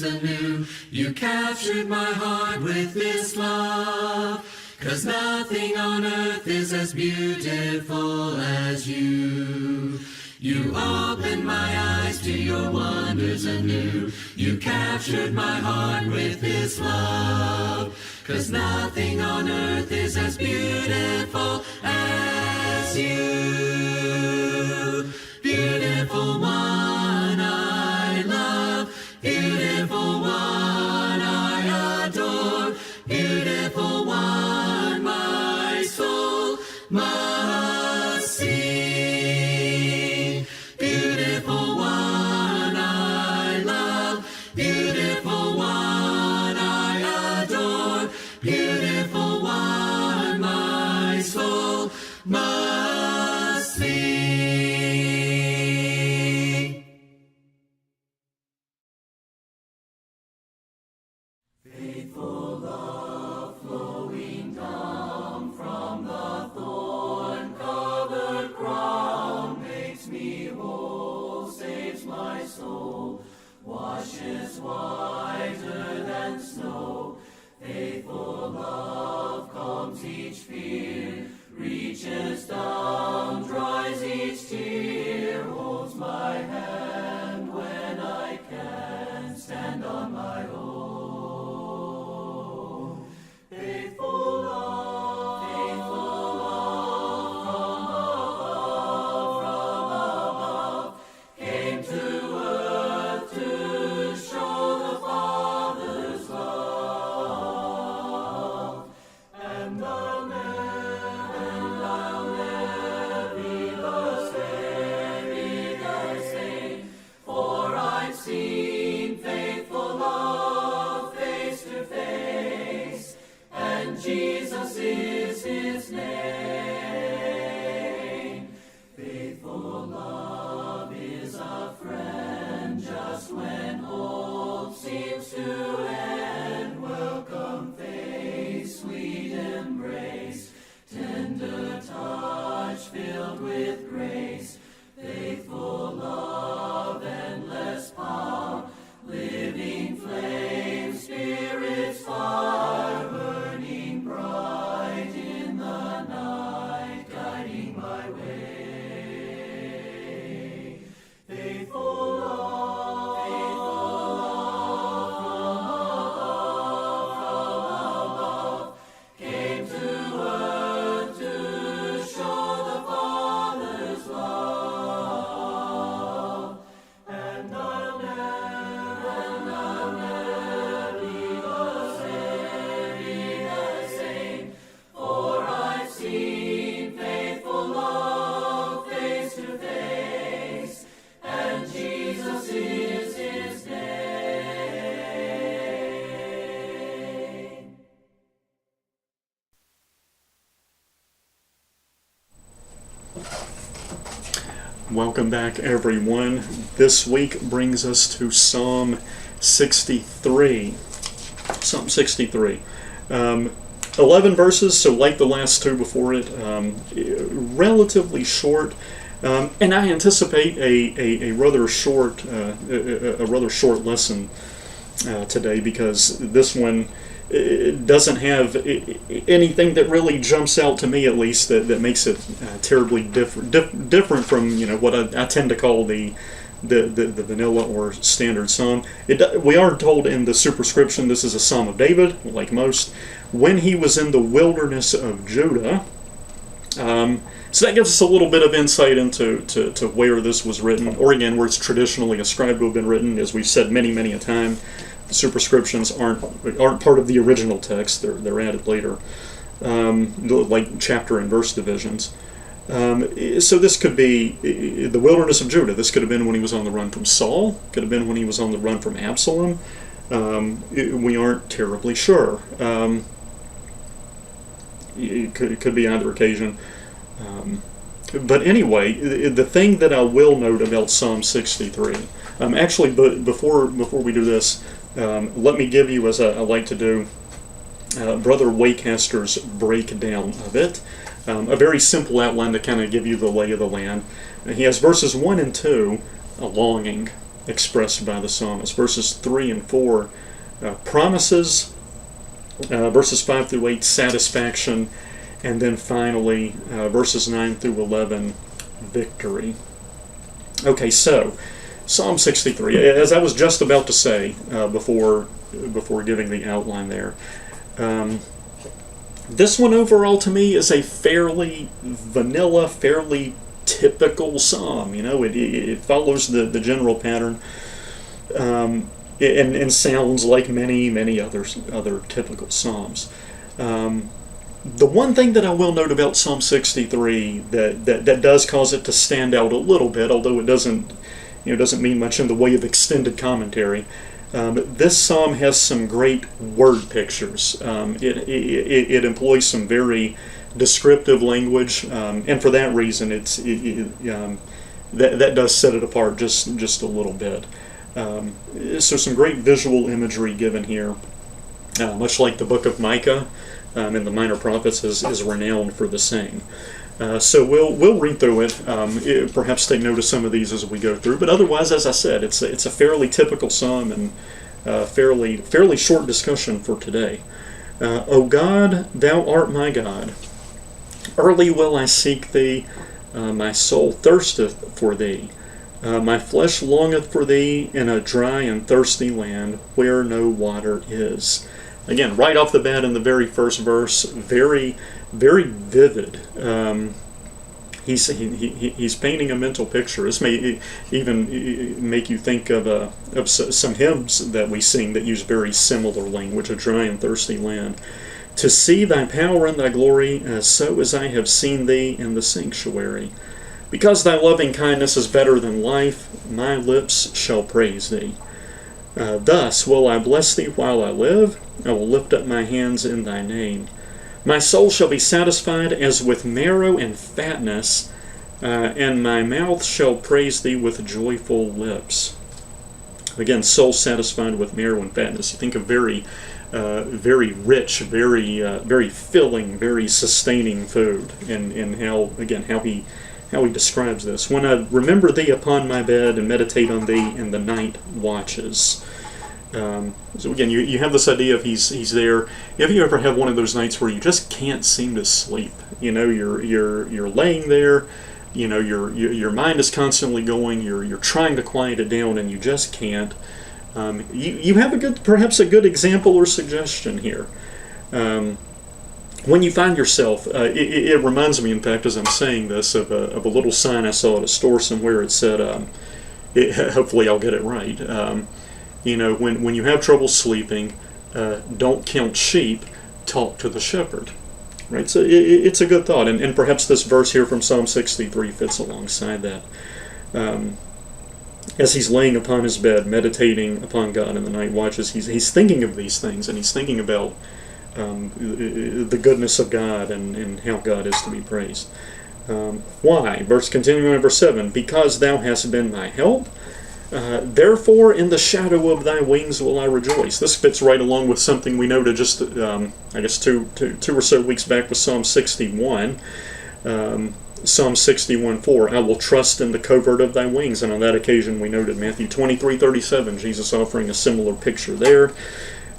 wonders anew. You captured my heart with this love, 'cause nothing on earth is as beautiful as you. You opened my eyes to your wonders anew. You captured my heart with this love, 'cause nothing on earth is as beautiful as you. Beautiful one I love, beautiful one I adore, beautiful one my soul must see. Beautiful one I love, beautiful one I adore, beautiful one my soul must see. Faithful love flowing down from the thorn-covered crown makes me whole, saves my soul, washes whiter than snow. Faithful love calms each fear, reaches down, dries each tear, holds my hand when I can't stand on my own. Faithful love from above, came to earth to show the Father's love. And I'll never be the same, for I've seen faithful love face to face, and Jesus is his name. Faithful love is a friend just when hope seems to end. Welcome face, sweet embrace, tender touch filled with grace. Faithful love, endless power, living flame, Spirit's fire, burning bright in the night, guiding my way. Faithful love from above, came to earth to show the Father's love. And I'll never be the same, for I've seen faithful love face to face, and Jesus is his name. Welcome back, everyone. This week brings us to Psalm 63. Psalm 63. 11 verses, so like the last two before it, relatively short, and I anticipate a rather short lesson today, because this one doesn't have anything that really jumps out to me, at least, that makes it terribly different from what I tend to call the vanilla or standard psalm. We are told in the superscription this is a Psalm of David, like most, when he was in the wilderness of Judah. So that gives us a little bit of insight into to where this was written, or again, where it's traditionally ascribed to have been written. As we've said many a time, the superscriptions aren't part of the original text. They're added later, like chapter and verse divisions. So this could be the wilderness of Judah. This could have been when he was on the run from Saul. Could have been when he was on the run from Absalom. We aren't terribly sure. It could be either occasion. But anyway, the thing that I will note about Psalm 63, actually, but before we do this, let me give you, as I like to do, Brother Waycaster's breakdown of it. A very simple outline to kind of give you the lay of the land. He has verses 1 and 2, a longing. expressed by the psalmist. Verses 3 and 4, promises. Verses 5 through 8, satisfaction. And then finally, verses 9 through 11, victory. Okay, so Psalm 63, as I was just about to say before giving the outline there, this one overall to me is a fairly vanilla, fairly typical psalm. It follows the general pattern, and sounds like many other typical psalms. The one thing that I will note about Psalm 63 that does cause it to stand out a little bit, although it doesn't mean much in the way of extended commentary. This psalm has some great word pictures. It employs some very descriptive language, and for that reason, that does set it apart just a little bit. So some great visual imagery given here, much like the book of Micah and the Minor Prophets is renowned for the same. So we'll read through it, perhaps take note of some of these as we go through. But otherwise, as I said, it's a fairly typical psalm and fairly short discussion for today. O God, thou art my God. Early will I seek thee. My soul thirsteth for thee. My flesh longeth for thee in a dry and thirsty land where no water is. Again, right off the bat in the very first verse, very, very vivid. He's painting a mental picture. This may even make you think of some hymns that we sing that use very similar language, a dry and thirsty land. To see thy power and thy glory, so as I have seen thee in the sanctuary. Because thy loving kindness is better than life, my lips shall praise thee. Thus will I bless thee while I live. I will lift up my hands in thy name. My soul shall be satisfied as with marrow and fatness, and my mouth shall praise thee with joyful lips. Again, soul satisfied with marrow and fatness. You think of very rich, very filling, very sustaining food, and how he describes this. When I remember thee upon my bed and meditate on thee in the night watches. So again, you have this idea of he's there. Have you ever had one of those nights where you just can't seem to sleep? You're laying there. Your mind is constantly going. You're trying to quiet it down, and you just can't. You have perhaps a good example or suggestion here. When you find yourself, it reminds me, in fact, as I'm saying this, of a little sign I saw at a store somewhere. It said, hopefully I'll get it right. When you have trouble sleeping, don't count sheep, talk to the shepherd. Right? So it's a good thought, and perhaps this verse here from Psalm 63 fits alongside that. As he's laying upon his bed, meditating upon God in the night watches, he's thinking of these things, and he's thinking about the goodness of God and how God is to be praised. Why? Continuing on verse 7, because thou hast been my help, therefore in the shadow of thy wings will I rejoice. This fits right along with something we noted just, I guess, two or so weeks back with Psalm 61. Psalm 61:4, I will trust in the covert of thy wings. And on that occasion we noted Matthew 23:37, Jesus offering a similar picture there.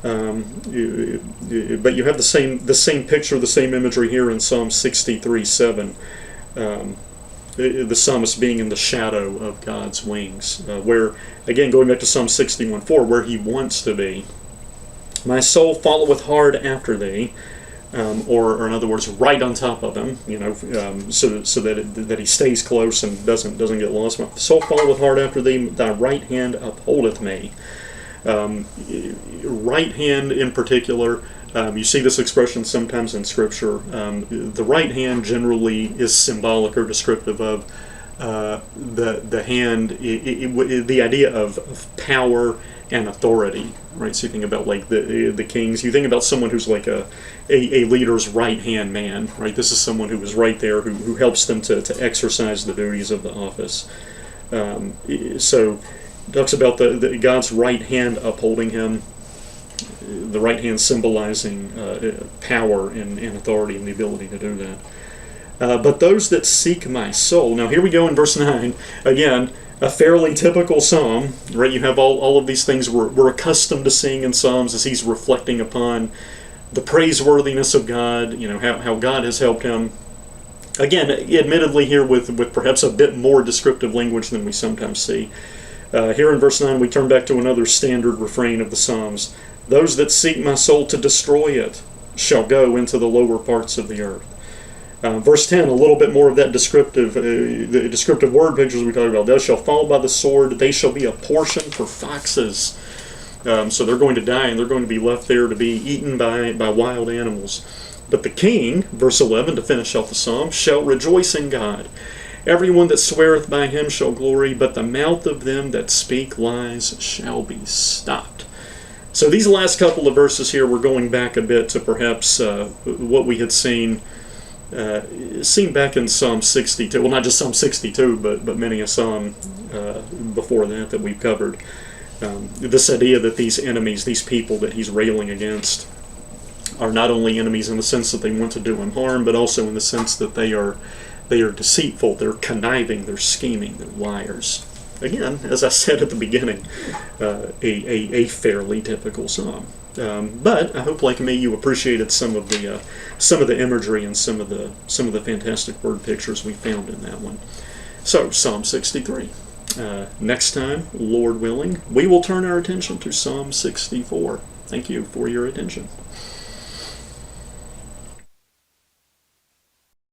But you have the same picture, the same imagery here in Psalm 63:7. The psalmist being in the shadow of God's wings, where, again, going back to Psalm 61:4, where he wants to be. My soul followeth hard after thee, or in other words, right on top of him, so that he stays close and doesn't get lost. My soul followeth hard after thee, thy right hand upholdeth me. Right hand in particular, you see this expression sometimes in Scripture. The right hand generally is symbolic or descriptive of the hand, the idea of power and authority. Right, so you think about like the kings. You think about someone who's like a leader's right hand man. Right, this is someone who is right there, who helps them to exercise the duties of the office. So it talks about the God's right hand upholding him. The right hand symbolizing power and authority and the ability to do that. But those that seek my soul. Now here we go in verse 9. Again, a fairly typical psalm, right? You have all of these things we're accustomed to seeing in psalms as he's reflecting upon the praiseworthiness of God, how God has helped him. Again, admittedly here with perhaps a bit more descriptive language than we sometimes see. Here in verse 9 we turn back to another standard refrain of the Psalms. Those that seek my soul to destroy it shall go into the lower parts of the earth. Verse 10, a little bit more of that the descriptive word pictures we talked about. They shall fall by the sword. They shall be a portion for foxes. So they're going to die, and they're going to be left there to be eaten by wild animals. But the king, verse 11, to finish off the psalm, shall rejoice in God. Everyone that sweareth by him shall glory, but the mouth of them that speak lies shall be stopped. So these last couple of verses here, we're going back a bit to perhaps what we had seen back in Psalm 62. Well, not just Psalm 62, but many a psalm before that we've covered. This idea that these enemies, these people that he's railing against, are not only enemies in the sense that they want to do him harm, but also in the sense that they are deceitful, they're conniving, they're scheming, they're liars. Again, as I said at the beginning, a fairly typical psalm. But I hope, like me, you appreciated some of the imagery and some of the fantastic word pictures we found in that one. So, Psalm 63. Next time, Lord willing, we will turn our attention to Psalm 64. Thank you for your attention.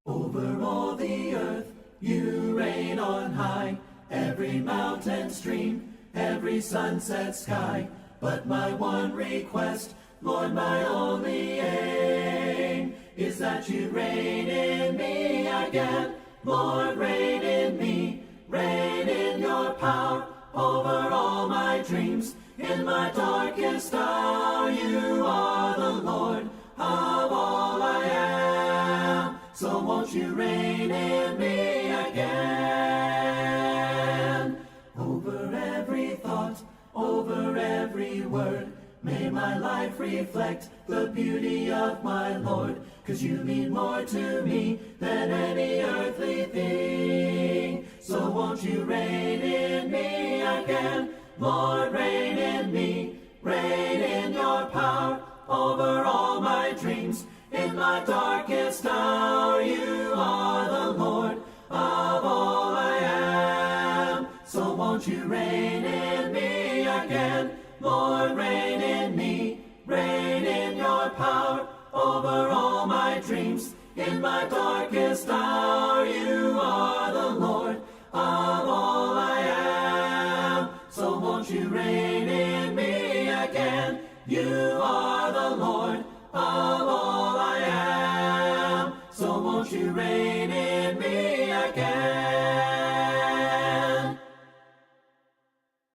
Over all the earth you reign on high, every mountain stream, every sunset sky. But my one request, Lord, my only aim, is that you reign in me again. Lord, reign in me, reign in your power over all my dreams. In my darkest hour, you are the Lord of all I am. So won't you reign in me again? Over every thought, over every word, may my life reflect the beauty of my Lord. 'Cause you mean more to me than any earthly thing. So won't you reign in me again? Lord, reign in me, reign in your power over all my dreams. In my darkest hour, you are the Lord of all I am. So won't you reign in me again? Lord, reign in me, reign in your power over all my dreams. In my darkest hour, you are the Lord of all I am. So won't you reign in me again? You are